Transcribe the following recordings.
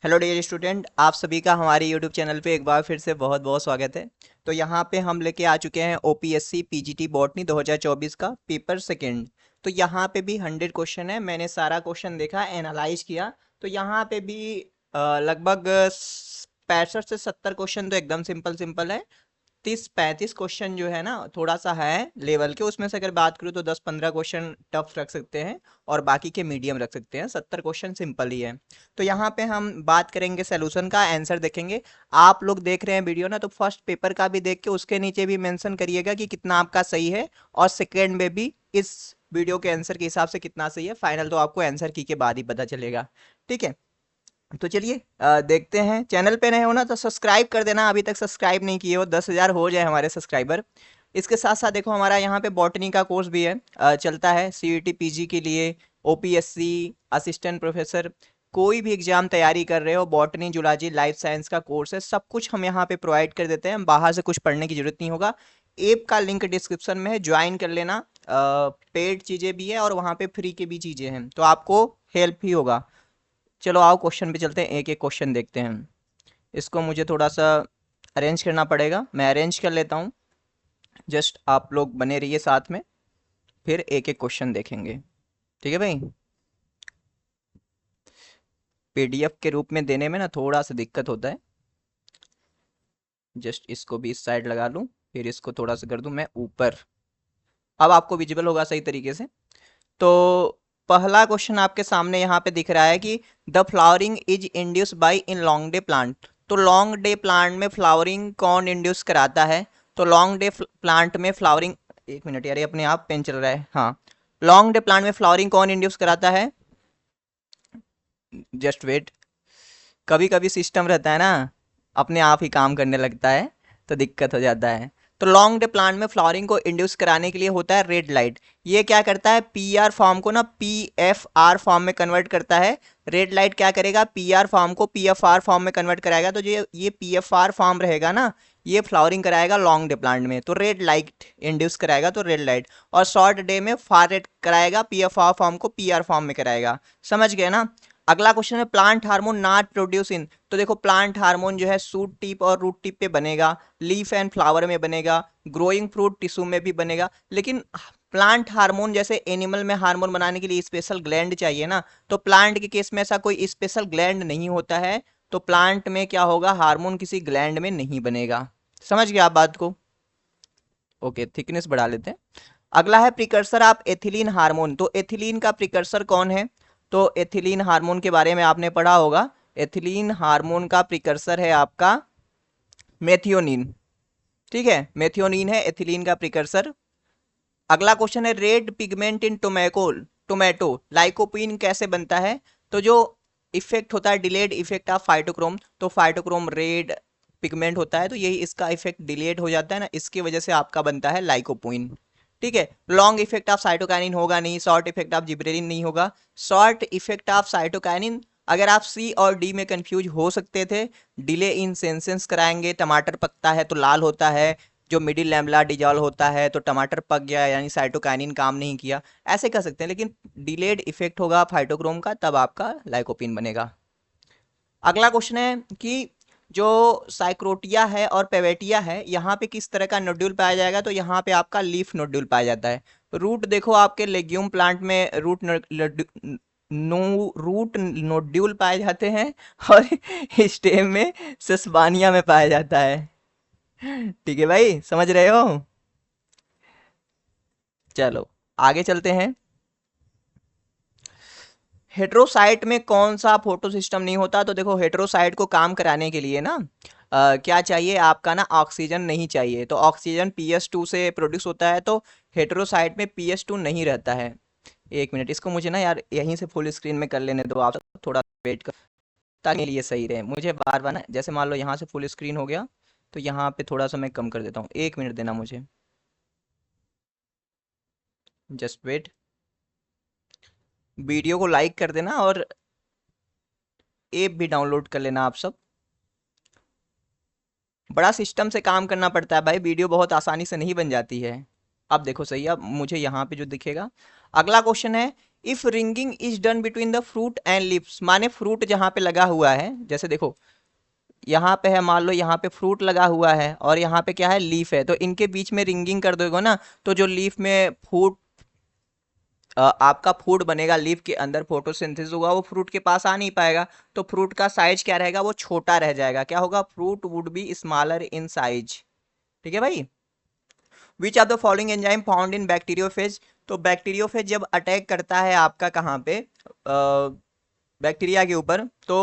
Hello dear student, आप सभी का हमारे यूट्यूब चैनल पे एक बार फिर से बहुत बहुत स्वागत है। तो यहाँ पे हम लेके आ चुके हैं ओपीएससी पीजीटी बॉटनी 2024 का पेपर सेकंड। तो यहाँ पे भी 100 क्वेश्चन है। मैंने सारा क्वेश्चन देखा, एनालाइज किया। तो यहाँ पे भी लगभग 65 से 70 क्वेश्चन तो एकदम सिंपल सिंपल है। 30-35 क्वेश्चन जो है ना, थोड़ा सा है लेवल के। उसमें से अगर बात करूँ तो 10-15 क्वेश्चन टफ रख सकते हैं और बाकी के मीडियम रख सकते हैं। 70 क्वेश्चन सिंपल ही है। तो यहाँ पे हम बात करेंगे सोल्यूशन का, आंसर देखेंगे। आप लोग देख रहे हैं वीडियो ना, तो फर्स्ट पेपर का भी देख के उसके नीचे भी मेंशन करिएगा कि कितना आपका सही है, और सेकेंड में भी इस वीडियो के आंसर के हिसाब से कितना सही है। फाइनल तो आपको आंसर की के बाद ही पता चलेगा। ठीक है, तो चलिए देखते हैं। चैनल पे नए हो ना तो सब्सक्राइब कर देना, अभी तक सब्सक्राइब नहीं किए हो। 10,000 हो जाए हमारे सब्सक्राइबर। इसके साथ साथ देखो, हमारा यहाँ पे बॉटनी का कोर्स भी है, चलता है सीईटी पीजी के लिए, ओपीएससी असिस्टेंट प्रोफेसर, कोई भी एग्जाम तैयारी कर रहे हो, बॉटनी जूलॉजी लाइफ साइंस का कोर्स है। सब कुछ हम यहाँ पे प्रोवाइड कर देते हैं, बाहर से कुछ पढ़ने की जरूरत नहीं होगा। ऐप का लिंक डिस्क्रिप्शन में है, ज्वाइन कर लेना। पेड चीज़ें भी है और वहाँ पे फ्री की भी चीज़ें हैं, तो आपको हेल्प ही होगा। चलो आओ क्वेश्चन पे चलते हैं, एक एक क्वेश्चन देखते हैं। इसको मुझे थोड़ा सा अरेंज करना पड़ेगा, मैं अरेंज कर लेता हूँ। जस्ट आप लोग बने रहिए साथ में, फिर एक एक क्वेश्चन देखेंगे। ठीक है भाई। पीडीएफ के रूप में देने में ना थोड़ा सा दिक्कत होता है। जस्ट इसको भी इस साइड लगा लूँ, फिर इसको थोड़ा सा कर दूँ मैं ऊपर। अब आपको विजिबल होगा सही तरीके से। तो पहला क्वेश्चन आपके सामने यहाँ पे दिख रहा है कि the flowering is induce by in long day plant. तो लॉन्ग डे प्लांट में फ्लावरिंग कौन इंड्यूस कराता है? तो लॉन्ग डे प्लांट में फ्लावरिंग, एक मिनट यार, ये अपने आप पेन चल रहा है। हाँ, लॉन्ग डे प्लांट में फ्लावरिंग कौन इंड्यूस कराता है? Just wait. कभी कभी सिस्टम रहता है ना, अपने आप ही काम करने लगता है, तो दिक्कत हो जाता है। तो लॉन्ग डे प्लांट में फ्लावरिंग को इंड्यूस कराने के लिए होता है रेड लाइट। ये क्या करता है? पी आर फॉर्म को ना पी एफ आर फॉर्म में कन्वर्ट करता है। रेड लाइट क्या करेगा? पी आर फॉर्म को पी एफ आर फॉर्म में कन्वर्ट कराएगा। तो ये पी एफ आर फॉर्म रहेगा ना, ये फ्लावरिंग कराएगा लॉन्ग डे प्लांट में, तो रेड लाइट इंड्यूस कराएगा, तो रेड लाइट। और शॉर्ट डे में फार रेड कराएगा, पी एफ आर फॉर्म को पी आर फॉर्म में कराएगा। समझ गए ना? अगला क्वेश्चन है plant hormone not produce in. तो देखो, प्लांट हार्मोन जो है सूट टिप और रूट टिप पे बनेगा, लीफ एंड फ्लावर में बनेगा, ग्रोइंग फ्रूट टिश्यू में भी बनेगा। लेकिन प्लांट हार्मोन जैसे एनिमल में हार्मोन बनाने के लिए स्पेशल ग्लैंड चाहिए ना, तो प्लांट के केस में ऐसा कोई स्पेशल ग्लैंड नहीं होता है। तो प्लांट में क्या होगा? हार्मोन किसी ग्लैंड में नहीं बनेगा। समझ गया आप बात को? ओके, थिकनेस बढ़ा लेते हैं। अगला है प्रिकर्सर ऑफ एथिलीन हार्मोन। तो एथिलीन का प्रिकर्सर कौन है? तो एथिलीन हार्मोन के बारे में आपने पढ़ा होगा। एथिलीन हार्मोन का प्रिकर्सर है आपका मेथियोनिन। ठीक है, मेथियोनिन है एथिलीन का प्रिकर्सर। अगला क्वेश्चन है red pigment in tomato. Tomato lycopene कैसे बनता है? तो जो इफेक्ट होता है डिलेड इफेक्ट ऑफ फाइटोक्रोम, तो फाइटोक्रोम रेड पिगमेंट होता है, तो यही इसका इफेक्ट डिलेड हो जाता है ना, इसकी वजह से आपका बनता है लाइकोपोइन। ठीक है, लॉन्ग इफेक्ट ऑफ साइटोकाइनिन होगा नहीं, शॉर्ट इफेक्ट ऑफ जिब्रेलिन नहीं होगा। शॉर्ट इफेक्ट ऑफ साइटोकाइनिन, अगर आप सी और डी में कंफ्यूज हो सकते थे, डिले इन सेंसेंस कराएंगे। टमाटर पकता है तो लाल होता है, जो मिडिल लैम्बला डिजॉल्व होता है तो टमाटर पक गया, यानी साइटोकाइनिन काम नहीं किया, ऐसे कर सकते हैं। लेकिन डिलेड इफेक्ट होगा फाइटोक्रोम का, तब आपका लाइकोपिन बनेगा। अगला क्वेश्चन है कि जो साइक्रोटिया है और पेवेटिया है, यहाँ पे किस तरह का नोड्यूल पाया जाएगा? तो यहाँ पे आपका लीफ नोड्यूल पाया जाता है। रूट देखो, आपके लेग्यूम प्लांट में रूट नोड्यूल पाए जाते हैं, और स्टेम में सस्बानिया में पाया जाता है। ठीक है भाई, समझ रहे हो? चलो आगे चलते हैं। हेट्रोसाइट में कौन सा फोटो सिस्टम नहीं होता? तो देखो, हेट्रोसाइट को काम कराने के लिए ना क्या चाहिए आपका? ना ऑक्सीजन नहीं चाहिए। तो ऑक्सीजन PS2 से प्रोड्यूस होता है, तो हेट्रोसाइट में PS2 नहीं रहता है। एक मिनट, इसको मुझे ना यार यहीं से फुल स्क्रीन में कर लेने दो आप, थोड़ा वेट कर, ताकि मेरे लिए सही रहे। मुझे बार बार ना, जैसे मान लो यहाँ से फुल स्क्रीन हो गया, तो यहाँ पे थोड़ा सा मैं कम कर देता हूँ। एक मिनट देना मुझे, जस्ट वेट। वीडियो को लाइक कर देना और ऐप भी डाउनलोड कर लेना आप सब। बड़ा सिस्टम से काम करना पड़ता है भाई, वीडियो बहुत आसानी से नहीं बन जाती है। अब देखो सही, अब मुझे यहाँ पे जो दिखेगा। अगला क्वेश्चन है if ringing is done between the fruit and lips, माने फ्रूट जहाँ पे लगा हुआ है, जैसे देखो यहाँ पे है, मान लो यहाँ पे फ्रूट लगा हुआ है और यहाँ पे क्या है, लीफ है, तो इनके बीच में रिंगिंग कर दोगे ना, तो जो लीफ में फूड आपका फूड बनेगा, लीफ के अंदर फोटोसिंथेसिस होगा, वो फ्रूट के पास आ नहीं पाएगा, तो फ्रूट का साइज क्या रहेगा, वो छोटा रह जाएगा, क्या होगा, fruit would be smaller in size. ठीक है भाई। Which of the following enzyme found in bacteriophage, तो बैक्टीरियोफेज जब अटैक करता है आपका कहाँ पे, बैक्टीरिया के ऊपर, तो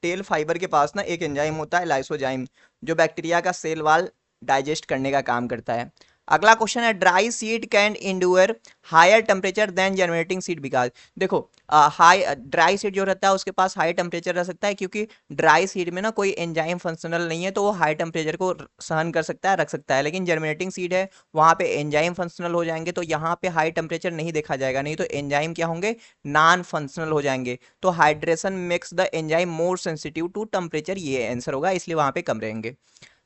टेल फाइबर के पास ना एक एंजाइम होता है लाइसोजाइम, जो बैक्टीरिया का सेल वाल डाइजेस्ट करने का काम करता है। अगला क्वेश्चन है, dry seed can endure higher temperature than germinating seed, because देखो हाई ड्राई सीड जो रहता है उसके पास हाई टेम्परेचर रह सकता है, क्योंकि ड्राई सीड में ना कोई एंजाइम फंक्शनल नहीं है, तो वो हाई टेम्परेचर को सहन कर सकता है, रख सकता है। लेकिन जर्मिनेटिंग सीड है, वहाँ पे एंजाइम फंक्शनल हो जाएंगे, तो यहाँ पे हाई टेम्परेचर नहीं देखा जाएगा, नहीं तो एंजाइम क्या होंगे, नॉन फंक्शनल हो जाएंगे। तो hydration makes the enzyme more sensitive to temperature, ये आंसर होगा, इसलिए वहाँ पे कम रहेंगे।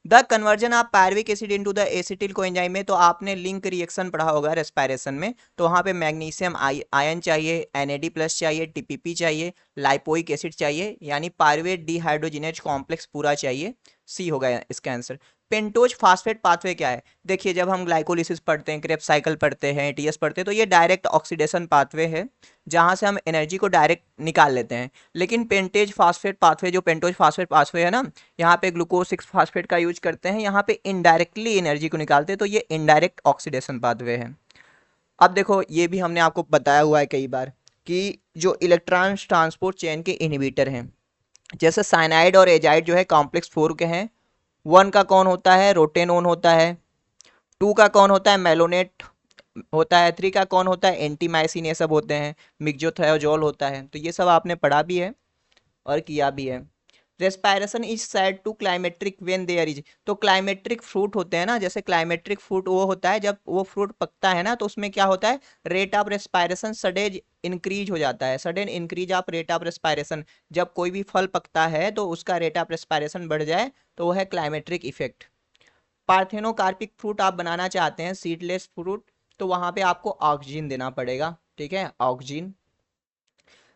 The conversion of pyruvic acid into the acetyl coenzyme में, तो आपने लिंक रिएक्शन पढ़ा होगा रेस्पिरेशन में, तो वहाँ पे मैग्नीशियम आयन चाहिए, NAD+ चाहिए, TPP चाहिए, लाइपोइक एसिड चाहिए, यानी पायरुवेट डिहाइड्रोजिनेज कॉम्प्लेक्स पूरा चाहिए, सी होगा इसका आंसर। पेंटोज फास्फेट पाथवे क्या है, देखिए जब हम ग्लाइकोलिसिस पढ़ते हैं, क्रेब्स साइकिल पढ़ते हैं, TS पढ़ते हैं, तो ये डायरेक्ट ऑक्सीडेशन पाथवे है, जहाँ से हम एनर्जी को डायरेक्ट निकाल लेते हैं। लेकिन पेंटेज फास्फेट पाथवे, जो पेंटोज फास्फेट पाथवे है ना, यहाँ पे ग्लूकोज 6 फास्फेट का यूज करते हैं, यहाँ पे इनडायरेक्टली एनर्जी को निकालते हैं, तो ये इनडायरेक्ट ऑक्सीडेशन पाथवे है। अब देखो ये भी हमने आपको बताया हुआ है कई बार कि जो इलेक्ट्रॉन ट्रांसपोर्ट चेन के इनहिबिटर हैं, जैसे साइनाइड और एजाइड जो है कॉम्प्लेक्स 4 के हैं, 1 का कौन होता है, रोटेनोन होता है, 2 का कौन होता है, मेलोनेट होता है, 3 का कौन होता है, एंटीमाइसिन, ये सब होते हैं, मिक्सोथायोजोल होता है, तो ये सब आपने पढ़ा भी है और किया भी है। Respiration is said to climacteric when there is, तो क्लाइमेट्रिक फ्रूट होते हैं ना, जैसे क्लाइमेट्रिक फ्रूट वो होता है जब वो फ्रूट पकता है ना, तो उसमें क्या होता है, rate of respiration sudden increase हो जाता है, sudden increase of rate of respiration, जब कोई भी फल पकता है तो उसका रेट ऑफ रेस्पायरेशन बढ़ जाए, तो वो है क्लाइमेट्रिक इफेक्ट। पार्थेनोकार्पिक फ्रूट आप बनाना चाहते हैं, सीडलेस फ्रूट, तो वहां पे आपको ऑक्सीजन देना पड़ेगा, ठीक है, ऑक्सीजन।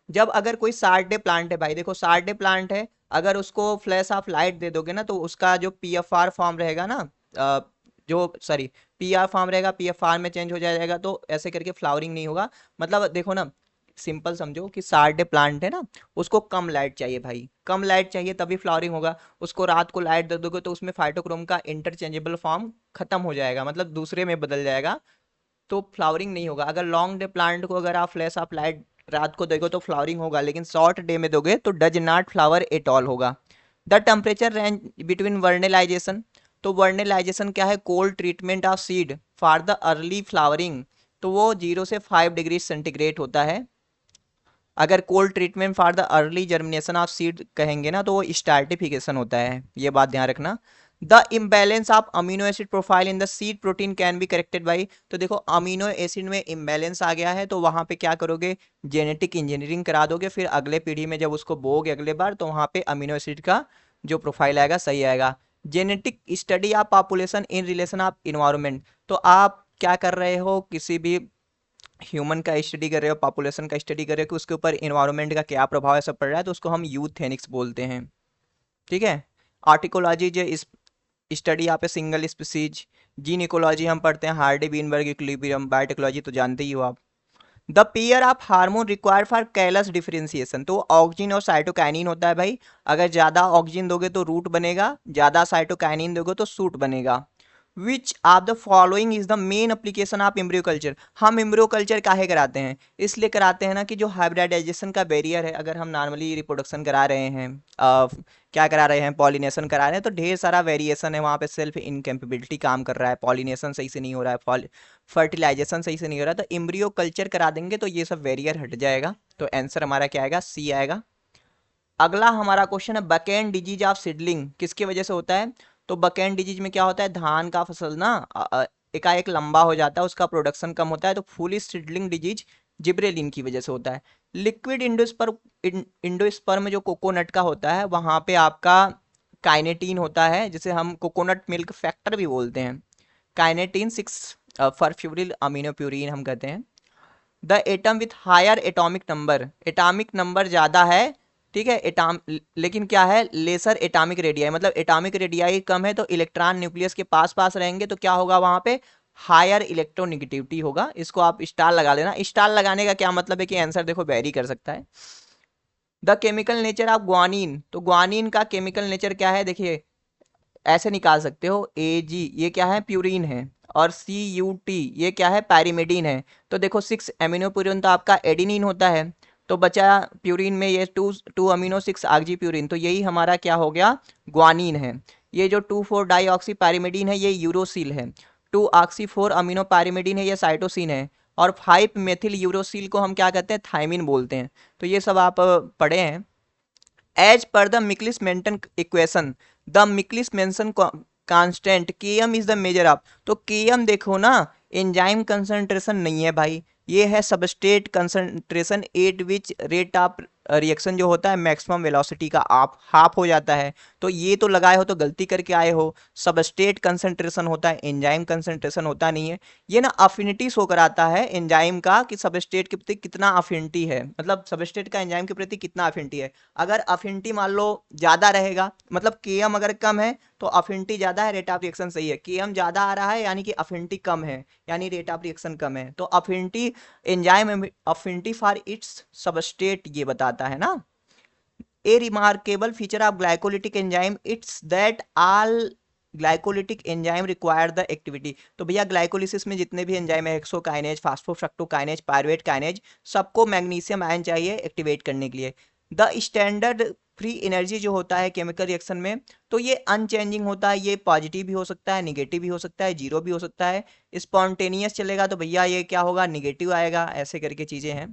जब अगर कोई सार्डे प्लांट है, भाई देखो सार्डे प्लांट है, अगर उसको फ्लैश ऑफ लाइट दे दोगे ना, तो उसका जो PFR फॉर्म रहेगा ना, अ, जो सॉरी PR फॉर्म रहेगा, PFR में चेंज हो जाएगा, तो ऐसे करके फ्लावरिंग नहीं होगा। मतलब देखो ना, सिंपल समझो कि सार्डे प्लांट है ना, उसको कम लाइट चाहिए भाई, कम लाइट चाहिए तभी फ्लावरिंग होगा। उसको रात को लाइट दे दोगे तो उसमें फाइटोक्रोम का इंटरचेंजेबल फॉर्म खत्म हो जाएगा, मतलब दूसरे में बदल जाएगा, तो फ्लावरिंग नहीं होगा। अगर लॉन्ग डे प्लांट को अगर आप फ्लैश ऑफ लाइट रात को दोगे तो फ्लावरिंग होगा, लेकिन शॉर्ट डे में दोगे तो does not flower at all होगा। The temperature range between vernalisation, तो वर्नेलाइजेशन क्या है, cold treatment of seed for the early flowering, तो वो 0 से 5 डिग्री सेंटीग्रेड होता है। अगर cold treatment for the early germination of seed कहेंगे ना, तो वो स्टार्टिफिकेशन होता है, ये बात ध्यान रखना। The imbalance of amino acid profile in the seed protein can be corrected by, तो देखो अमीनो एसिड में इम्बैलेंस आ गया है, तो वहां पे क्या करोगे, जेनेटिक इंजीनियरिंग करा दोगे, फिर अगले पीढ़ी में जब उसको बोओगे अगले बार, तो वहां पे अमीनो एसिड का जो प्रोफाइल आएगा सही आएगा। Genetic study of population in relation of environment, तो आप क्या कर रहे हो, किसी भी ह्यूमन का स्टडी कर रहे हो, पॉपुलेशन का स्टडी कर रहे हो कि उसके ऊपर इन्वायरमेंट का क्या प्रभाव है सब पड़ रहा है, तो उसको हम यूथेनिक्स बोलते हैं, ठीक है। आर्टिकोलॉजी जो इस स्टडी यहाँ पे सिंगल स्पीसीज, जीन इकोलॉजी हम पढ़ते हैं, हार्डी बीनबर्ग इक्विलिब्रियम, बायोटेक्नोलॉजी तो जानते ही हो आप। The pair of hormone required for callus differentiation, तो ऑक्सिन और साइटोकाइनिन होता है भाई, अगर ज्यादा ऑक्सिन दोगे तो रूट बनेगा, ज्यादा साइटोकाइनिन दोगे तो सूट बनेगा। विच of the following is the main application of embryo culture, हम एम्ब्रियो कल्चर काहे कराते हैं, इसलिए कराते हैं ना कि जो हाइब्रिडाइजेशन का बैरियर है, अगर हम नॉर्मली रिप्रोडक्शन करा रहे हैं, क्या करा रहे हैं, पॉलिनेशन करा रहे हैं, तो ढेर सारा वेरिएशन है वहाँ पे, सेल्फ इनकेपेबिलिटी काम कर रहा है, पॉलिनेशन सही से नहीं हो रहा है, फर्टिलाइजेशन सही से नहीं हो रहा, तो एम्ब्रियो कल्चर करा देंगे तो ये सब बैरियर हट जाएगा, तो आंसर हमारा क्या आएगा, सी आएगा। अगला हमारा क्वेश्चन है, बकेन डिजीज ऑफ सीडलिंग किसकी वजह से होता है, तो बकेन डिजीज में क्या होता है, धान का फसल ना एकाएक लंबा हो जाता है, उसका प्रोडक्शन कम होता है, तो फुली सीडलिंग डिजीज जिब्रेलिन की वजह से होता है। लिक्विड इंडोस्पर्म जो कोकोनट का होता है, वहां पे आपका काइनेटीन होता है, जिसे हम कोकोनट मिल्क फैक्टर भी बोलते हैं, काइनेटीन 6 परफ्यूरिल अमीनो प्यूरिन हम कहते हैं। The atom with higher atomic number, atomic number ज्यादा है, ठीक है, लेकिन क्या है, लेसर एटॉमिक रेडियाई, मतलब एटॉमिक रेडियाई कम है तो इलेक्ट्रॉन न्यूक्लियस के पास पास रहेंगे तो क्या होगा वहां पे, हायर इलेक्ट्रोनिगेटिविटी होगा। इसको आप स्टार लगा लेना। स्टार लगाने का क्या मतलब है कि आंसर देखो वेरी कर सकता है। The chemical nature of guanine, तो ग्वानिन का केमिकल नेचर क्या है, देखिए ऐसे निकाल सकते हो, Ag ये क्या है, प्यूरिन है, और Cut ये क्या है, पैरिमिडीन है। तो देखो 6 एमिनो प्यूरिन तो आपका एडिनिन होता है, तो बचा प्यूरिन में ये 2 अमीनो 6 आक्सी प्यूरिन, तो यही हमारा क्या हो गया, ग्वानिन है। ये जो 2,4 डाईऑक्सी पैरिमिडीन है ये यूरोसिल है, 2 ऑक्सी 4 अमीनो पैरिमिडीन है ये साइटोसिन है, और 5 मेथिल यूरोसिल को हम क्या कहते हैं, थायमिन बोलते हैं। तो ये सब आप पढ़े हैं। As per the Michaelis Menten equation, the Michaelis Menten constant Km is the measure of, तो Km देखो ना, एंजाइम कंसंट्रेशन नहीं है भाई, ये है substrate concentration eight which rate of reaction जो होता है मैक्सिमम वेलोसिटी का आप हाफ हो जाता है। तो ये तो लगाए हो तो गलती करके आए हो, सबस्ट्रेट कंसंट्रेशन होता है, एंजाइम कंसंट्रेशन होता नहीं है। ये ना अफिनिटी शो कराता है एंजाइम का कि सबस्ट्रेट के प्रति कितना अफिनिटी है, मतलब सबस्ट्रेट का एंजाइम के प्रति कितना अफिनिटी है। अगर अफिनिटी मान लो ज्यादा रहेगा, मतलब Km अगर कम है तो अफिनिटी ज्यादा है, रेट ऑफ रिएक्शन सही है। Km ज्यादा आ रहा है यानी कि अफिनिटी कम है, यानी रेट ऑफ रिएक्शन कम है। तो affinity, enzyme affinity for its substrate ये बताता है ना। ए remarkable feature of glycolytic enzyme it's that all glycolytic enzyme require the activity, तो भैया ग्लाइकोलिसिस में जितने भी एंजाइम है, हेक्सोकाइनेज, फास्फोफ्रक्टोकाइनेज, पायरुवेट काइनेज, सबको मैग्नीशियम आयन चाहिए एक्टिवेट करने के लिए। द स्टैंडर्ड फ्री एनर्जी जो होता है केमिकल रिएक्शन में, तो ये अनचेंजिंग होता है, ये पॉजिटिव भी हो सकता है, निगेटिव भी हो सकता है, जीरो भी हो सकता है। स्पॉन्टेनियस चलेगा तो भैया ये क्या होगा, निगेटिव आएगा, ऐसे करके चीजें हैं।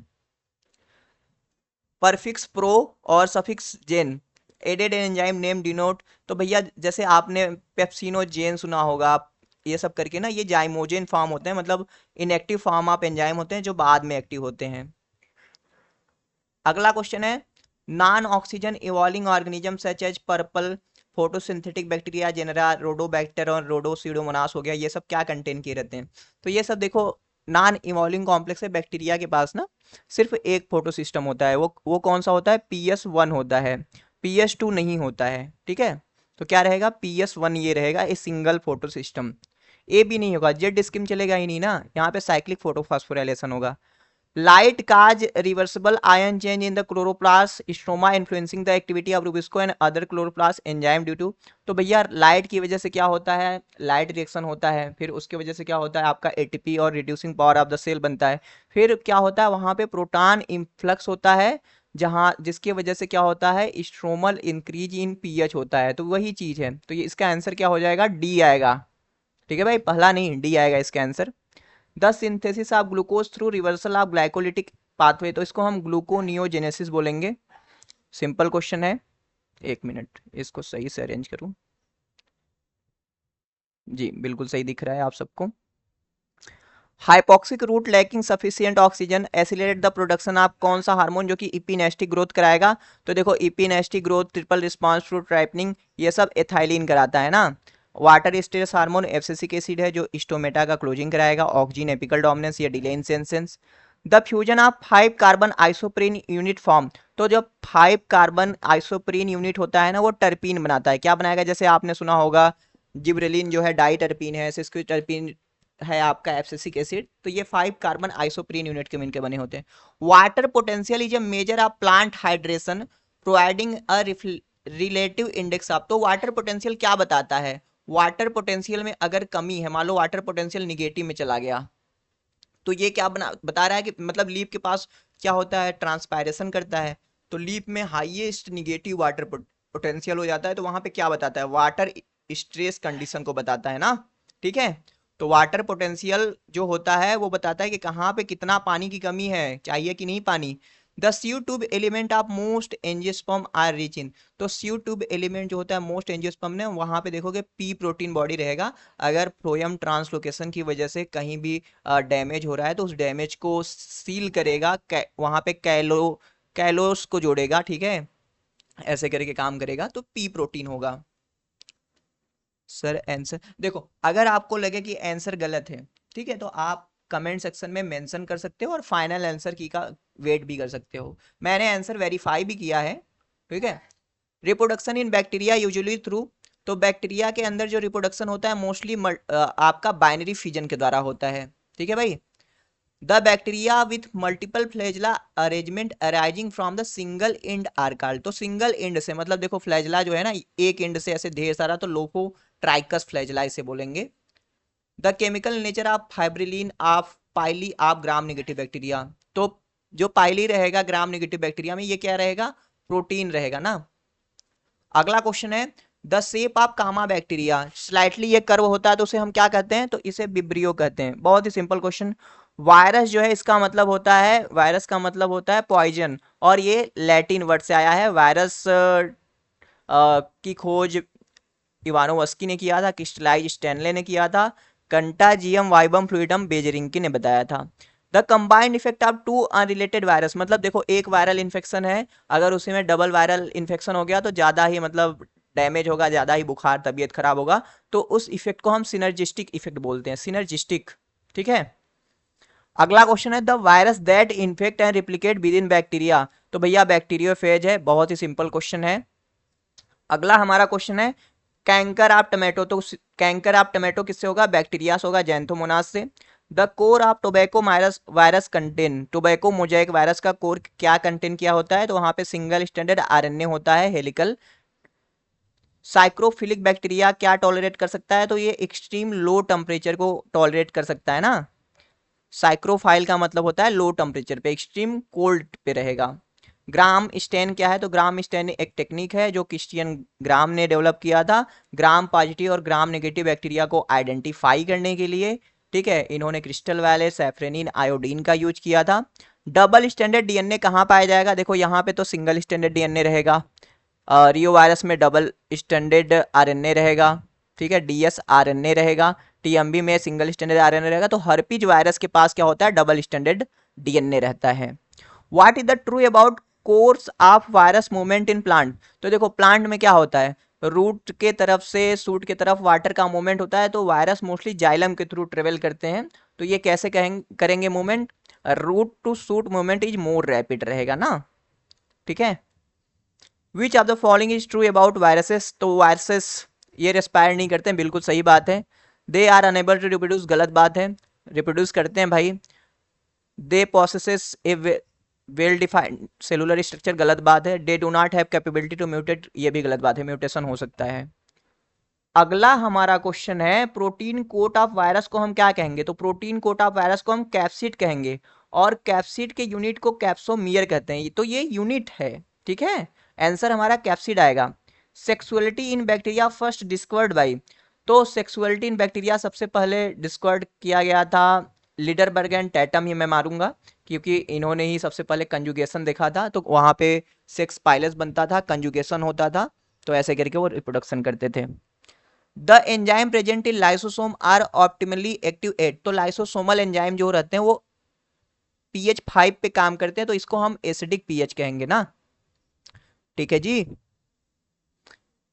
परफिक्स प्रो और सफिक्स जेन एडेड एंजाइम नेम डिनोट, तो भैया जैसे आपने पेप्सिनोजेन सुना होगा, ये सब करके ना, ये जाइमोजेन फॉर्म होते हैं, मतलब इनएक्टिव फॉर्म ऑफ एंजाइम होते हैं जो बाद में एक्टिव होते हैं। अगला क्वेश्चन है, non oxygen evolving organism such as purple photosynthetic bacteria genera Rhodobacter और रोडोस्यूडोमोनास हो गया, ये सब क्या कंटेन किए रहते हैं, तो ये सब देखो नॉन इवॉल्विंग कॉम्प्लेक्स है, बैक्टीरिया के पास ना सिर्फ एक फोटो सिस्टम होता है, वो कौन सा होता है, PS1 होता है, PS2 नहीं होता है, ठीक है। तो क्या रहेगा, PS1 ये रहेगा, ए सिंगल फोटो सिस्टम। ए भी नहीं होगा, जेड स्कीम चलेगा ही नहीं ना, यहाँ पे साइक्लिक फोटोफॉस्फोराइलेशन होगा। Light cause reversible ion change in the chloroplast stroma influencing the activity of rubisco and other chloroplast enzyme due to, तो भैया लाइट की वजह से क्या होता है, लाइट रिएक्शन होता है, फिर उसके वजह से क्या होता है, आपका एटीपी और reducing power of the cell बनता है, फिर क्या होता है वहां पे प्रोटॉन इन्फ्लक्स होता है, जहां जिसकी वजह से क्या होता है, स्ट्रोमल इंक्रीज इन पीएच होता है, तो वही चीज है। तो ये इसका आंसर क्या हो जाएगा, डी आएगा, ठीक है भाई, पहला नहीं डी आएगा इसका answer. The synthesis of glucose through reversal of glycolytic pathway, तो इसको हम ग्लूकोनियोजेनेसिस बोलेंगे। सिंपल क्वेश्चन है, एक मिनट इसको सही से अरेंज करूं। जी बिल्कुल सही दिख रहा है आप सबको। Hypoxic root lacking sufficient oxygen accelerate the production of कौन सा हार्मोन जो कि इपिनेस्टिक ग्रोथ कराएगा, तो देखो epinastic growth, triple response fruit ripening, ये सब एथाइलिन कराता है ना। Water stress hormone abscisic acid है जो स्टोमेटा का क्लोजिंग कराएगा, ऑक्सीजन एपिकल डोमिनेंस या delay in senescence. The fusion of 5 carbon isoprene unit form, तो जब 5 कार्बन आइसोप्रीन यूनिट होता है ना वो टर्पीन बनाता है, क्या बनाएगा, जैसे आपने सुना होगा जिब्रेलिन जो है डाई टर्पीन है, सिस्क्विटर्पीन है आपका एब्सिसिक एसिड, तो ये 5 कार्बन आइसोप्रीन यूनिट के मिलकर बने होते हैं। Water potential is a measure of plant hydration providing a relative index of, तो वाटर पोटेंशियल क्या बताता है, वाटर पोटेंशियल में अगर कमी है, मान लो वाटर पोटेंशियल निगेटिव में चला गया, तो ये क्या बता रहा है कि मतलब लीफ के पास क्या होता है, ट्रांसपायरेशन करता है, तो लीफ में हाईएस्ट निगेटिव वाटर पोटेंशियल हो जाता है, तो वहां पे क्या बताता है, वाटर स्ट्रेस कंडीशन को बताता है ना, ठीक है। तो वाटर पोटेंशियल जो होता है वो बताता है कि कहाँ पे कितना पानी की कमी है, चाहिए कि नहीं पानी। The sieve tube element of most angiosperm are rich in, तो स्यू ट्यूब एलिमेंट जो होता है मोस्ट एंजियोस्पर्म ने, वहां पे देखोगे पी प्रोटीन बॉडी रहेगा। अगर फ्लोएम ट्रांसलोकेशन की वजह से कहीं भी डैमेज हो रहा है तो उस डैमेज को सील करेगा, वहां पे कैलोस को जोड़ेगा, ठीक है, ऐसे करके काम करेगा, तो पी प्रोटीन होगा। सर आंसर देखो, अगर आपको लगे कि आंसर गलत है, ठीक है, तो आप कमेंट सेक्शन में मेंशन कर सकते हो और फाइनल आंसर की का वेट भी कर सकते हो। मैंने आंसर वेरीफाई भी किया है, ठीक है। Reproduction in bacteria usually through, तो बैक्टीरिया के अंदर जो रिप्रोडक्शन होता है मोस्टली आपका बाइनरी फिजन के द्वारा होता है, ठीक है भाई। The bacteria with multiple flagella arrangement arising from the single end are called, तो सिंगल एंड से मतलब देखो फ्लैजला जो है ना एक एंड से ऐसे ढेर सारा, तो लोफो ट्राइकस फ्लैजला इसे बोलेंगे। The chemical nature of fibrillin of pili of gram negative bacteria, तो जो पाइली रहेगा ग्राम नेगेटिव बैक्टीरिया में ये क्या रहेगा, प्रोटीन रहेगा ना। अगला क्वेश्चन है the shape of comma bacteria, slightly ये कर्व होता है तो उसे हम क्या कहते हैं, तो इसे विब्रियो कहते हैं। बहुत ही सिंपल क्वेश्चन। वायरस जो है इसका मतलब होता है, वायरस का मतलब होता है पॉइजन, और ये लैटिन वर्ड से आया है। वायरस की खोज इवानोवस्की ने किया था, क्रिस्टलाइज स्टैनले ने किया था, कंटाजियम वाइबम फ्लूइडम बेजरिंकी ने बताया था। The combined effect of two unrelated virus, मतलब देखो एक वायरल इन्फेक्शन है, अगर उसी में डबल वायरल इन्फेक्शन हो गया तो ज़्यादा ही मतलब डैमेज होगा, ज़्यादा ही बुखार तबीयत खराब होगा, तो उस इफेक्ट को हम सिनर्जिस्टिक इफेक्ट बोलते हैं, सिनर्जिस्टिक, ठीक है। अगला क्वेश्चन है the virus that infect and replicate with in bacteria, तो भैया बैक्टीरियोफेज है, बहुत ही सिंपल क्वेश्चन है। अगला हमारा क्वेश्चन है कैंकर ऑफ टोमेटो, तो कैंकर ऑफ टोमेटो किससे होगा, बैक्टीरिया से होगा, जैंथोमोनास से। The core of tobacco virus virus contain, tobacco Mosaic virus का कोर क्या कंटेन किया होता है, तो वहां पे सिंगल स्टैंडर्ड आरएनए होता है, हेलिकल। साइक्रोफिलिक बैक्टीरिया क्या टॉलरेट कर सकता है, तो ये एक्सट्रीम लो टेम्परेचर को टॉलरेट कर सकता है ना। साइक्रोफाइल का मतलब होता है लो टेम्परेचर पे, एक्सट्रीम कोल्ड पे रहेगा। ग्राम स्टेन क्या है, तो ग्राम स्टेन एक टेक्निक है जो क्रिश्चियन ग्राम ने डेवलप किया था, ग्राम पॉजिटिव और ग्राम नेगेटिव बैक्टीरिया को आइडेंटिफाई करने के लिए, ठीक है। इन्होंने क्रिस्टल वाले सैफ्रेनिन आयोडीन का यूज किया था। डबल स्टैंडर्ड डीएनए कहाँ पाया जाएगा, देखो यहाँ पे तो सिंगल स्टैंडर्ड डीएनए रहेगा, रियो वायरस में डबल स्टैंडर्ड आरएनए रहेगा, ठीक है, डीएस आरएनए रहेगा, टीएमबी में सिंगल स्टैंडर्ड आरएनए रहेगा, तो हर्पीज वायरस के पास क्या होता है, डबल स्टैंडर्ड डीएनए रहता है। What is the true about course of virus movement in plant, तो देखो प्लांट में क्या होता है, रूट के तरफ से सूट के तरफ वाटर का मूवमेंट होता है, तो वायरस मोस्टली जाइलम के थ्रू ट्रेवल करते हैं, तो ये कैसे करेंगे movement, root to shoot movement is more rapid रहेगा ना, ठीक है। Which of the following is true about viruses, तो वायरसेस ये रेस्पायर नहीं करते हैं, बिल्कुल सही बात है। They are unable to reproduce, गलत बात है, रिप्रोड्यूस करते हैं भाई। They possesses a well defined cellular structure, गलत बात है। They do not have capability to mutate, ये भी गलत बात है, म्यूटेशन हो सकता है। अगला हमारा क्वेश्चन है प्रोटीन कोट ऑफ वायरस को हम क्या कहेंगे, तो प्रोटीन कोट ऑफ वायरस को हम कैप्सिड कहेंगे, और कैप्सिड के यूनिट को कैप्सोमियर कहते हैं, तो ये यूनिट है, ठीक है। आंसर हमारा कैप्सिड आएगा। Sexuality in bacteria first discovered by, तो सेक्सुअलिटी इन बैक्टीरिया सबसे पहले डिस्कवर्ड किया गया था लीडरबर्ग एंड टैटम, ही मैं मारूंगा क्योंकि इन्होंने ही सबसे पहले कंजुगेशन देखा था, तो वहां पे सेक्स पाइलस बनता था, कंजुगेशन होता था, तो ऐसे करके वो रिप्रोडक्शन करते थे। The enzyme present in lysosome are optimally active at, तो लाइसोसोमल एंजाइम जो रहते हैं वो पीएच 5 पे काम करते हैं, तो इसको हम एसिडिक पीएच कहेंगे ना, ठीक है जी।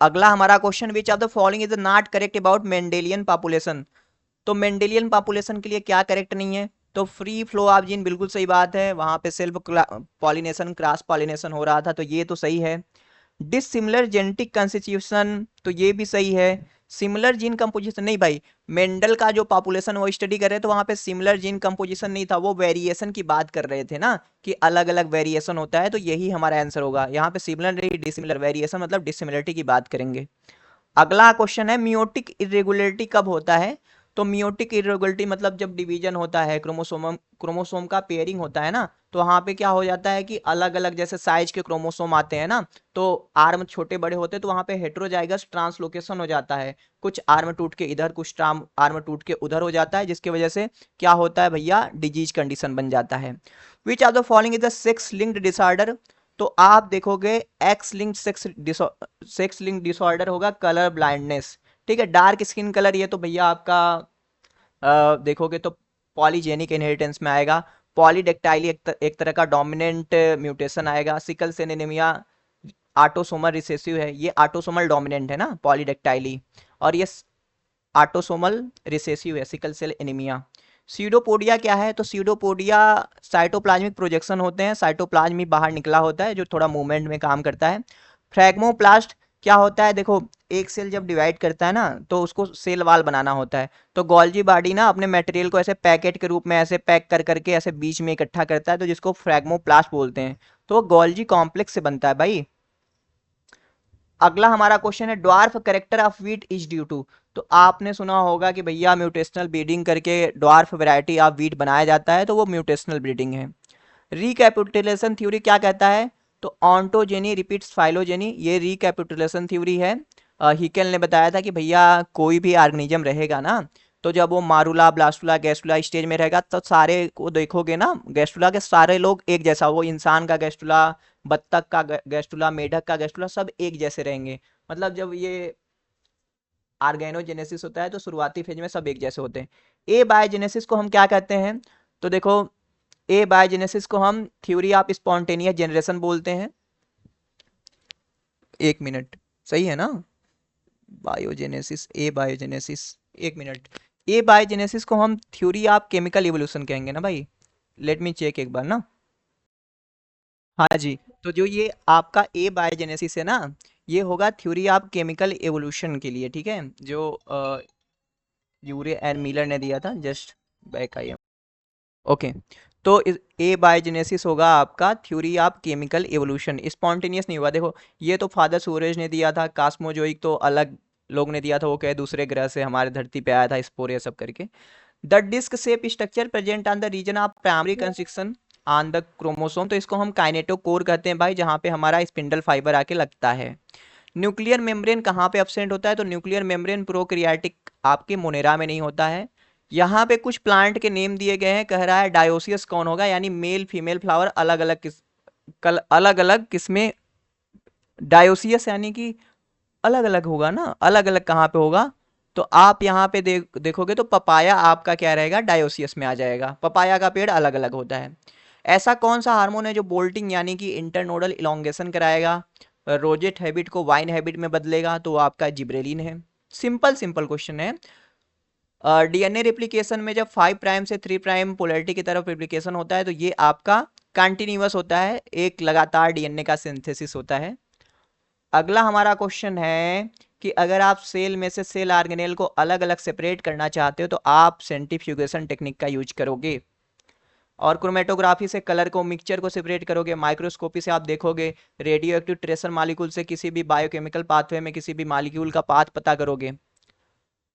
अगला हमारा question which of the following is not correct about Mendelian population, तो मेंडेलियन पॉपुलेशन के लिए क्या करेक्ट नहीं है, तो फ्री फ्लो ऑफ जीन बिल्कुल सही बात है, वहां पे सेल्फ पॉलिनेशन क्रॉस पॉलिनेशन हो रहा था, तो ये तो सही है। डिसिमिलर जेनेटिक कंस्टिट्यूशन, तो ये भी सही है। सिमिलर जीन कंपोजिशन नहीं भाई, मेंडल का जो पॉपुलेशन वो स्टडी कर रहे थे वहां पे सिमिलर जीन कंपोजिशन नहीं था, वो वेरिएशन की बात कर रहे थे ना, कि अलग अलग वेरिएशन होता है, तो यही हमारा आंसर होगा। यहाँ पे सिमिलर नहीं, डिसिमिलर, वेरिएशन मतलब डिसिमिलरिटी की बात करेंगे। अगला क्वेश्चन है मियोटिक इरेगुलरिटी कब होता है, तो मियोटिक इरेगुलरिटी मतलब जब डिवीजन होता है, क्रोमोसोम का पेयरिंग होता है ना, तो वहां पे क्या हो जाता है कि अलग अलग जैसे साइज के क्रोमोसोम आते हैं ना, तो आर्म छोटे बड़े होते हैं, तो वहां पे हेट्रोजाइगस ट्रांसलोकेशन हो जाता है, कुछ आर्म टूट के इधर, कुछ आर्म टूट के उधर हो जाता है, जिसकी वजह से क्या होता है भैया, डिजीज कंडीशन बन जाता है। Which are the following is the sex linked disorder, तो आप देखोगे X linked sex linked disorder होगा कलर ब्लाइंडनेस, ठीक है। डार्क स्किन कलर ये तो भैया आपका देखोगे तो पॉलीजेनिक इनहेरिटेंस में आएगा। पॉलीडेक्टाइली एक तरह का डोमिनेंट म्यूटेशन आएगा। Sickle cell anaemia autosomal recessive है, ये ऑटोसोमल डोमिनेंट है ना पॉलीडेक्टाइली, और ये ऑटोसोमल रिसेसिव है सिकल सेल एनीमिया। सीडोपोडिया क्या है? तो सीडोपोडिया साइटोप्लाज्मिक प्रोजेक्शन होते हैं, साइटोप्लाज्म ही बाहर निकला होता है जो थोड़ा मूवमेंट में काम करता है। फ्रैग्मोप्लास्ट क्या होता है? देखो, एक सेल जब डिवाइड करता है ना तो उसको सेल वाल बनाना होता है, तो गोल्जी बॉडी ना अपने मटेरियल को ऐसे पैकेट के रूप में ऐसे पैक कर करके ऐसे बीच में इकट्ठा करता है, तो जिसको फ्रैग्मोप्लास्ट बोलते हैं। तो वो गोल्जी कॉम्प्लेक्स से बनता है भाई। अगला हमारा क्वेश्चन है dwarf character of wheat is due to. तो आपने सुना होगा कि भैया म्यूटेशनल ब्रीडिंग करके ड्वार्फ वैरायटी ऑफ वीट बनाया जाता है, तो वो म्यूटेशनल ब्रीडिंग है। रिकैपिटुलेशन थ्योरी क्या कहता है? तो ऑन्टोजेनी रिपीट्स फाइलोजेनी, ये रिकैपिटुलेशन थ्योरी है। हिकेल ने बताया था कि भैया कोई भी ऑर्गेनिज्म रहेगा ना, तो जब वो मारूला ब्लास्टुला गैस्टुला स्टेज में रहेगा तो सारे को देखोगे ना, गैस्टुला के सारे लोग एक जैसा, वो इंसान का गैस्टुला, बत्तख का गैस्टुला, मेढक का गैस्टुला, सब एक जैसे रहेंगे। मतलब जब ये ऑर्गेनोजेनेसिस होता है तो शुरुआती फेज में सब एक जैसे होते हैं। ए बायोजेनेसिस को हम क्या कहते हैं? तो देखो, ए बायोजेनेसिस को हम थ्योरी ऑफ स्पॉन्टेनियस जनरेशन बोलते हैं। एक मिनट, सही है ना? बायोजेनेसिस, ए बायोजेनेसिस, एक मिनट, ए बायोजेनेसिस को हम थ्योरी ऑफ केमिकल इवोल्यूशन कहेंगे ना भाई। लेट मी चेक एक बार ना। हाँ जी, तो जो ये आपका ए बायोजेनेसिस है ना, ये होगा थ्योरी ऑफ केमिकल एवोल्यूशन के लिए, ठीक है, जो यूरे एंड मिलर ने दिया था। Just back I. ओके, तो ए बायोजेनेसिस होगा आपका theory of chemical evolution, spontaneous नहीं हुआ। देखो, ये तो फादर सूरज ने दिया था, कास्मोजोइक तो अलग लोग ने दिया था, वो कहे दूसरे ग्रह से हमारे धरती पे आया था स्पोर ये सब करके। The disc shape structure present on the region of primary construction on the chromosome, तो इसको हम काइनेटोकोर कहते हैं भाई, जहाँ पे हमारा स्पिंडल फाइबर आके लगता है। न्यूक्लियर मेम्ब्रेन कहाँ पे एब्सेंट होता है? तो न्यूक्लियर मेम्ब्रेन प्रोकैरियोटिक आपके मोनेरा में नहीं होता है। यहाँ पे कुछ प्लांट के नेम दिए गए हैं, कह रहा है डायोसियस कौन होगा, यानी मेल फीमेल फ्लावर अलग अलग अलग अलग किस्में, डायोसियस यानी कि अलग अलग होगा ना, अलग अलग कहाँ पे होगा? तो आप यहाँ पे देखोगे तो पपाया आपका क्या रहेगा, डायोसियस में आ जाएगा। पपाया का पेड़ अलग अलग होता है। ऐसा कौन सा हार्मोन है जो बोल्टिंग यानी कि इंटरनोडल इलोंगेशन कराएगा, रोजेट हैबिट को वाइन हैबिट में बदलेगा? तो वो आपका जिब्रेलिन है। सिंपल सिंपल क्वेश्चन है। डीएनए रिप्लिकेशन में जब 5 प्राइम से 3 प्राइम पोलैरिटी की तरफ रिप्लिकेशन होता है तो ये आपका कंटिन्यूअस होता है, एक लगातार डीएनए का सिंथेसिस होता है। अगला हमारा क्वेश्चन है कि अगर आप सेल में से सेल ऑर्गेनेल को अलग अलग सेपरेट करना चाहते हो तो आप सेंट्रीफ्यूगेशन टेक्निक का यूज करोगे, और क्रोमेटोग्राफी से कलर को, मिक्सचर को सेपरेट करोगे, माइक्रोस्कोपी से आप देखोगे रेडियो एक्टिव ट्रेसर मॉलिक्यूल से किसी भी बायोकेमिकल पाथवे में किसी भी मॉलिक्यूल का पाथ पता करोगे।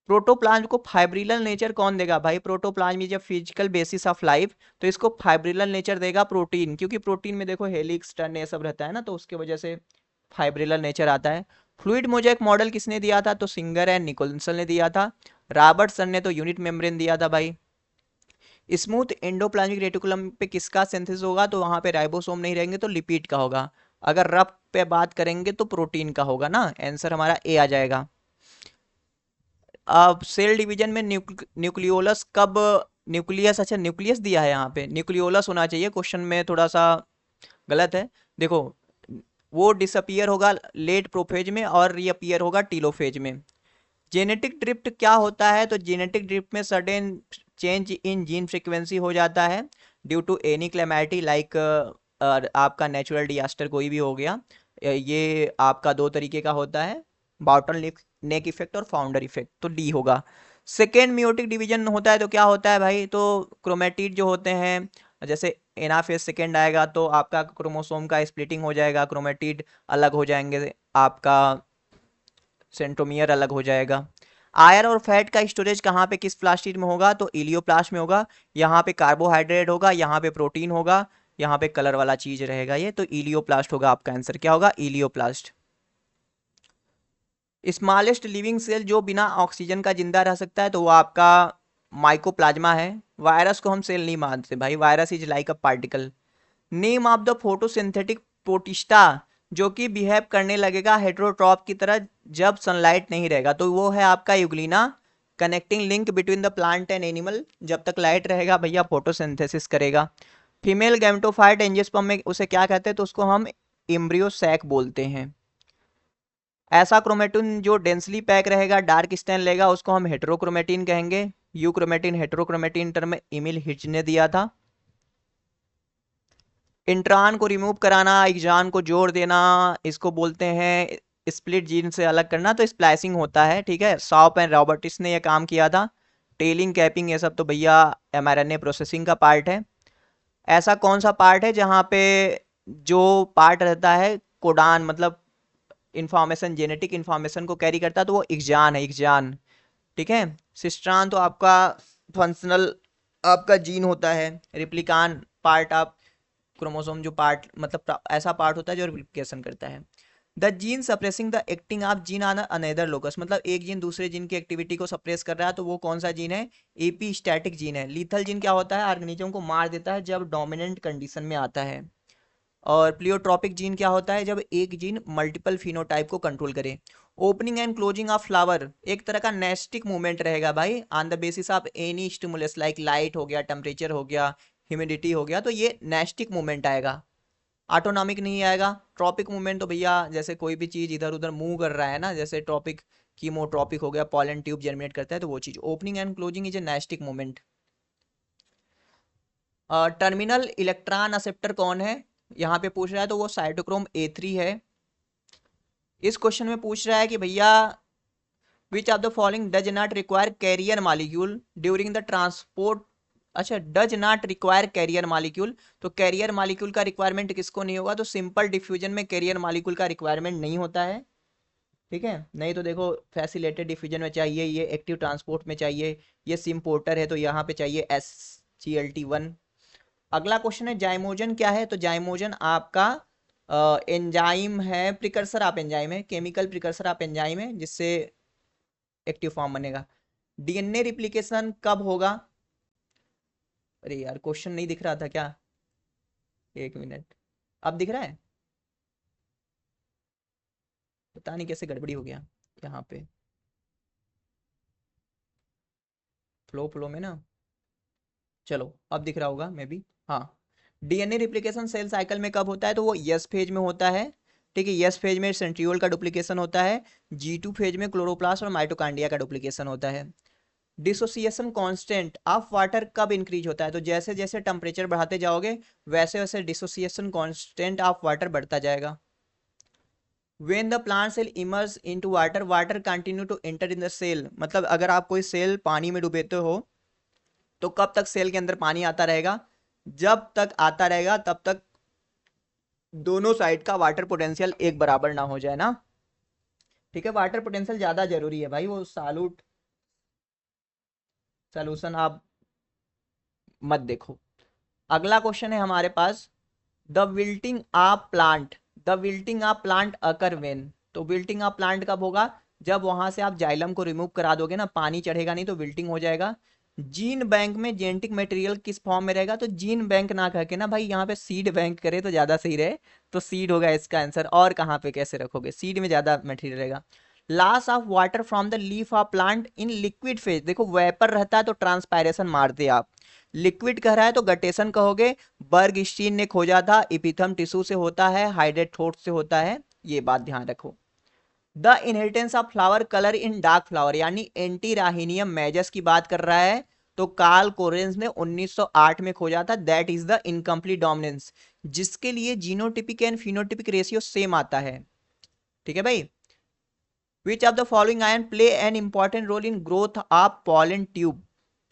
प्रोटोप्लाज्म को फाइब्रिलर नेचर कौन देगा भाई? Protoplasm is a physical basis of life, तो इसको फाइब्रिलर नेचर देगा प्रोटीन, क्योंकि प्रोटीन में देखो हेलिक्स टर्न ये सब रहता है ना, तो उसके वजह से फाइब्रिलर नेचर आता है। फ्लूइड मोजेक मॉडल किसने दिया था? तो सिंगर एंड निकोलसन ने दिया था। रॉबर्टसन ने तो यूनिट मेम्ब्रेन दिया था भाई। स्मूथ एंडोप्लाज्मिक रेटिकुलम पे किसका सिंथेसिस होगा? तो वहां पे राइबोसोम नहीं रहेंगे तो लिपिड का होगा। अगर रफ पे बात करेंगे तो प्रोटीन का होगा ना, आंसर हमारा ए आ जाएगा। अब सेल डिवीजन में न्यूक्लियोलस कब, न्यूक्लियस, अच्छा न्यूक्लियस दिया है यहाँ पे, न्यूक्लियोलस होना चाहिए, क्वेश्चन में थोड़ा सा गलत है। देखो, वो डिसअपियर होगा लेट प्रोफेज में और रीअपियर होगा टीलोफेज में। जेनेटिक ड्रिफ्ट क्या होता है? तो जेनेटिक ड्रिफ्ट में sudden change in gene frequency हो जाता है ड्यू टू एनी क्लेमैरिटी, लाइक आपका नेचुरल डिजास्टर कोई भी हो गया। ये आपका दो तरीके का होता है, बॉटल नेक इफेक्ट और फाउंडर इफेक्ट, तो डी होगा। सेकेंड मियोटिक डिवीजन होता है तो क्या होता है भाई? तो क्रोमेटिड जो होते हैं, जैसे एनाफेज सेकेंड आएगा तो आपका क्रोमोसोम का स्प्लिटिंग हो जाएगा, क्रोमेटिड अलग हो जाएंगे, आपका सेंट्रोमियर अलग हो जाएगा। आयरन और फैट का स्टोरेज कहाँ पे किस प्लास्टिड में होगा? तो इलियोप्लास्ट में होगा। यहाँ पे कार्बोहाइड्रेट होगा, यहाँ पे प्रोटीन होगा, यहाँ पे कलर वाला चीज रहेगा, ये तो इलियोप्लास्ट होगा। आपका आंसर क्या होगा? इलियोप्लास्ट। स्मॉलेस्ट लिविंग सेल जो बिना ऑक्सीजन का जिंदा रह सकता है तो वो आपका माइकोप्लाज्मा है। वायरस को हम सेल नहीं मानते भाई, virus is like a particle. Name of the photosynthetic protista जो कि बिहेव करने लगेगा हेटेरोट्रॉप की तरह जब सनलाइट नहीं रहेगा, तो वो है आपका Euglena. Connecting link between the plant and animal, जब तक लाइट रहेगा भैया फोटोसिंथेसिस करेगा। फीमेल गैमेटोफाइट एंजियोस्पर्म में उसे क्या कहते हैं? तो उसको हम एम्ब्रियो सैक बोलते हैं। ऐसा क्रोमेटिन जो डेंसली पैक रहेगा, डार्क स्टैन लेगा, उसको हम हेटेरोक्रोमेटिन कहेंगे। यूक्रोमेटिन हेटेरोक्रोमेटिन टर्म एमिल हिच ने दिया था। इंट्रान को रिमूव कराना, एक्जान को जोड़ देना, इसको बोलते हैं स्प्लिट जीन से अलग करना, तो स्प्लाइसिंग होता है, ठीक है। सॉप एंड रॉबर्टिस ने यह काम किया था। टेलिंग कैपिंग ये सब तो भैया mRNA प्रोसेसिंग का पार्ट है। ऐसा कौन सा पार्ट है जहाँ पे जो पार्ट रहता है कोडान, मतलब इंफॉर्मेशन, जेनेटिक इंफॉर्मेशन को कैरी करता है, तो वो एक्जान है, एक्जान, ठीक है। सिस्ट्रान तो आपका फंक्शनल आपका जीन होता है। रिप्लिकान पार्ट आप क्रोमोसोम जो पार्ट, मतलब ऐसा पार्ट होता है जो रिप्लिकेशन करता है। The gene suppressing the acting of gene on another locus, मतलब एक जीन दूसरे जीन की एक्टिविटी को सप्रेस कर रहा है, तो वो कौन सा जीन है? एपी स्टैटिक जीन है। लीथल जीन क्या होता है? ऑर्गेनिज्म को मार देता है जब डोमिनेंट कंडीशन में आता है। और प्लियोट्रॉपिक जीन क्या होता है? जब एक जीन मल्टीपल फिनोटाइप को कंट्रोल करे। Opening and closing of flower एक तरह का नेस्टिक मूवमेंट रहेगा भाई, on the basis of any stimulus like light हो गया, टेम्परेचर हो गया, ह्यूमिडिटी हो गया, तो ये नेस्टिक मूवमेंट आएगा, ऑटोनॉमिक नहीं आएगा। ट्रॉपिक मूवमेंट तो भैया जैसे कोई भी चीज इधर उधर मूव कर रहा है ना, जैसे ट्रॉपिक कीमोट्रॉपिक हो गया, पॉलन ट्यूब जर्मिनेट करता है, तो वो चीज। Opening and closing is a nastic movement. Terminal electron acceptor कौन है यहाँ पे पूछ रहा है, तो वो साइटोक्रोम A3 है। इस क्वेश्चन में पूछ रहा है कि भैया which of the following does not require carrier molecule during the transport. अच्छा, does not require carrier molecule, तो कैरियर मॉलिक्यूल का रिक्वायरमेंट किसको नहीं होगा? तो सिंपल डिफ्यूजन में कैरियर मॉलिक्यूल का रिक्वायरमेंट नहीं होता है, ठीक है। नहीं तो देखो फैसिलेटेड डिफ्यूजन में चाहिए, ये एक्टिव ट्रांसपोर्ट में चाहिए, ये सिम्पोर्टर है तो यहाँ पे चाहिए SGLT1। अगला क्वेश्चन है जाइमोजन क्या है, तो जाइमोजन आपका एंजाइम है, प्रिकर्सर आप एंजाइम है, केमिकल प्रिकर्सर आप एंजाइम है, जिससे एक्टिव फॉर्म बनेगा। डीएनए रिप्लिकेशन कब होगा? अरे यार क्वेश्चन नहीं दिख रहा था क्या? एक मिनट, अब दिख रहा है? पता नहीं कैसे गड़बड़ी हो गया यहाँ पे, फ्लो फ्लो में ना। चलो अब दिख रहा होगा मे बी, हाँ। डीएनए रिप्लिकेशन सेल साइकिल में कब होता है? तो वो यस फेज में होता है, ठीक है। यस फेज में सेंट्रियोल का डुप्लीकेशन होता है, G2 फेज में क्लोरोप्लास्ट और माइटोकांड्रिया का डुप्लीकेशन होता है। डिसोसिएशन कांस्टेंट ऑफ वाटर कब इंक्रीज होता है? तो जैसे जैसे टेम्परेचर बढ़ाते जाओगे वैसे वैसे डिसोसिएशन कांस्टेंट ऑफ वाटर बढ़ता जाएगा। When the plant cell immerse into water, water continue to enter in the cell, मतलब अगर आप कोई सेल पानी में डुबेते हो तो कब तक सेल के अंदर पानी आता रहेगा? जब तक आता रहेगा तब तक दोनों साइड का वाटर पोटेंशियल एक बराबर ना हो जाए ना, ठीक है। वाटर पोटेंशियल ज्यादा जरूरी है भाई, वो सालूट सोल्यूशन आप मत देखो। अगला क्वेश्चन है हमारे पास, the wilting of plant, the wilting of plant occur when, तो विल्टिंग ऑफ प्लांट कब होगा? जब वहां से आप जाइलम को रिमूव करा दोगे ना, पानी चढ़ेगा नहीं तो विल्टिंग हो जाएगा। जीन बैंक में जेनेटिक मटेरियल किस फॉर्म में रहेगा? तो जीन बैंक ना कह के ना भाई यहाँ पे सीड बैंक करे तो ज्यादा सही रहे, तो सीड होगा इसका आंसर। और कहाँ पे कैसे रखोगे? सीड में ज्यादा मटेरियल रहेगा। Loss of water from the leaf of plant in liquid phase, देखो वेपर रहता है तो ट्रांसपायरेशन मारते आप, लिक्विड कह रहा है तो गटेशन कहोगे। बर्गस्टीन ने खोजा था, इपिथम टिश्यू से होता है, हाइड्रेट थ्रोट से होता है, ये बात ध्यान रखो। The inheritance of flower colour in dark flower, यानी एंटी राहिनियम मेजस की बात कर रहा है, तो कार्ल कोरेंस ने 1908 में खोजा था। That is the incomplete dominance, जिसके लिए genotypic and phenotypic ratio same आता है, ठीक है भाई। Which of the following ion play an important role in growth of pollen tube,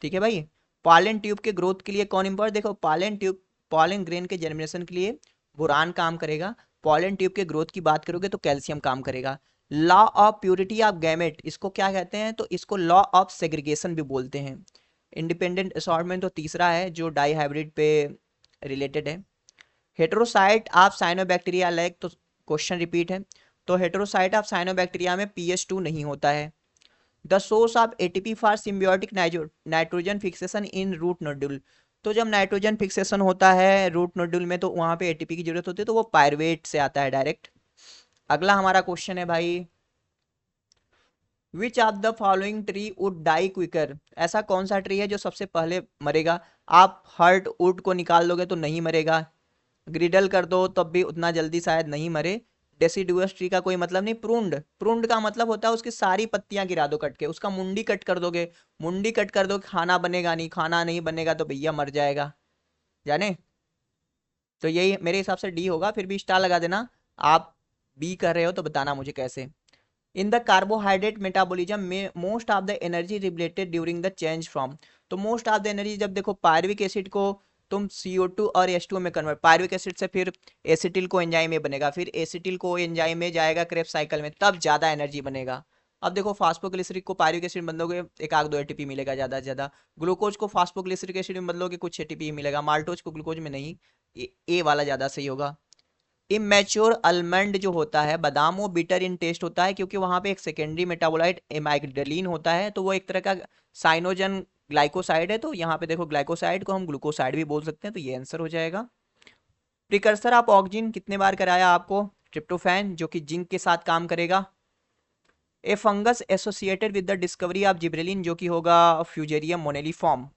ठीक है भाई। पॉलन ट्यूब के ग्रोथ के लिए कौन इंपॉर्टेंट? देखो पॉलन ट्यूब, पॉलन ग्रेन के जर्मिनेशन के लिए बोरान काम करेगा। पॉलन ट्यूब के ग्रोथ की बात करोगे तो कैल्शियम काम करेगा। Law of purity of gamete, इसको क्या कहते हैं? तो इसको लॉ ऑफ सेग्रीगेशन भी बोलते हैं। इंडिपेंडेंट असॉर्टमेंट तो तीसरा है जो डाई हाइब्रिड पे रिलेटेड है। हेटेरोसाइट ऑफ साइनोबैक्टीरिया लाइक, तो क्वेश्चन रिपीट है, तो हेटेरोसाइट ऑफ साइनोबैक्टीरिया में pH2 नहीं होता है। The source of ATP for symbiotic nitrogen fixation in root nodule, तो जब नाइट्रोजन फिक्सेशन होता है रूट नोड्यूल में तो वहां पे एटीपी की जरूरत होती है, तो वो पायरुवेट से आता है डायरेक्ट। अगला हमारा क्वेश्चन है भाई, which of the following tree would die quicker, ऐसा कौन सा ट्री है जो सबसे पहले मरेगा? आप हर्ट वुड को निकाल दोगे तो नहीं मरेगा, ग्रिडल कर दो तब भी उतना जल्दी शायद नहीं मरे, डेसिडुअस ट्री का कोई मतलब नहीं। प्रूंड, प्रूंड का मतलब होता है उसकी सारी पत्तियां गिरा दो कट के, उसका मुंडी कट कर दोगे, मुंडी कट कर दो, खाना बनेगा नहीं, खाना नहीं बनेगा तो भैया मर जाएगा, जाने। तो यही मेरे हिसाब से डी होगा, फिर भी स्टार लगा देना। आप बी कर रहे हो तो बताना मुझे कैसे। इन द कार्बोहाइड्रेट मेटाबॉलिज्म में most of the energy related during the change from, तो मोस्ट ऑफ द एनर्जी जब देखो पायरुविक एसिड को तुम CO2 और H2O में कन्वर्ट, पायरुविक एसिड से फिर एसिटिल को एंजाइम में बनेगा, फिर एसिटिल को एंजाइम में जाएगा क्रेब्स साइकिल में, तब ज़्यादा एनर्जी बनेगा। अब देखो फास्फोग्लिसरिक को पायरुविक एसिड में बदलोगे एक आग 2 ATP मिलेगा ज़्यादा से ज़्यादा, ग्लूकोज को फास्फोग्लिसरिक एसिड में बदलोगे कुछ ATP मिलेगा, माल्टोज को ग्लूकोज में नहीं। ए वाला ज़्यादा सही होगा। इमेच्योर आलमंड जो होता है बादाम, वो बिटर इन टेस्ट होता है क्योंकि वहां पे एक सेकेंडरी मेटाबोलाइट एमाइग्डलिन होता है, तो वो एक तरह का साइनोजन ग्लाइकोसाइड है, तो यहाँ पे देखो ग्लाइकोसाइड को हम ग्लूकोसाइड भी बोल सकते हैं, तो ये आंसर हो जाएगा। प्रिकर्सर ऑफ ऑक्सीजन कितने बार कराया आपको, ट्रिप्टोफैन जो कि जिंक के साथ काम करेगा। A fungus associated with the discovery of gibberellin जो कि होगा फ्यूजेरियम मोनेलिफॉर्म,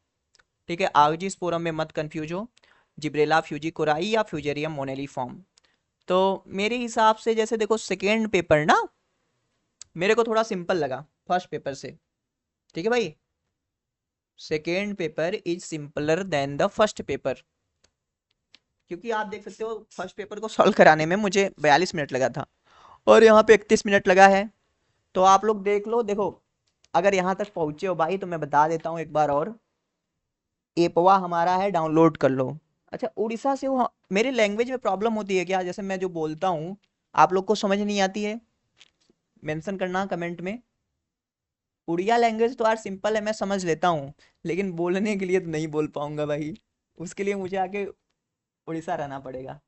ठीक है, आर्जिस्पोरम में मत कंफ्यूज हो, जिब्रेला फ्यूजिकोराई या फ्यूजेरियम मोनेलिफॉर्म। तो मेरे हिसाब से जैसे देखो सेकेंड पेपर ना मेरे को थोड़ा सिंपल लगा फर्स्ट पेपर से, ठीक है भाई, second paper is simpler than the first paper, क्योंकि आप देख सकते हो फर्स्ट पेपर को सॉल्व कराने में मुझे 42 मिनट लगा था और यहाँ पे 31 मिनट लगा है। तो आप लोग देख लो, देखो अगर यहाँ तक पहुंचे हो भाई तो मैं बता देता हूँ एक बार और, एपवा हमारा है, डाउनलोड कर लो। अच्छा उड़ीसा से हो, मेरे लैंग्वेज में प्रॉब्लम होती है क्या, जैसे मैं जो बोलता हूँ आप लोग को समझ नहीं आती है, मेंशन करना कमेंट में। उड़िया लैंग्वेज तो यार सिंपल है, मैं समझ लेता हूँ, लेकिन बोलने के लिए तो नहीं बोल पाऊंगा भाई, उसके लिए मुझे आके उड़ीसा रहना पड़ेगा।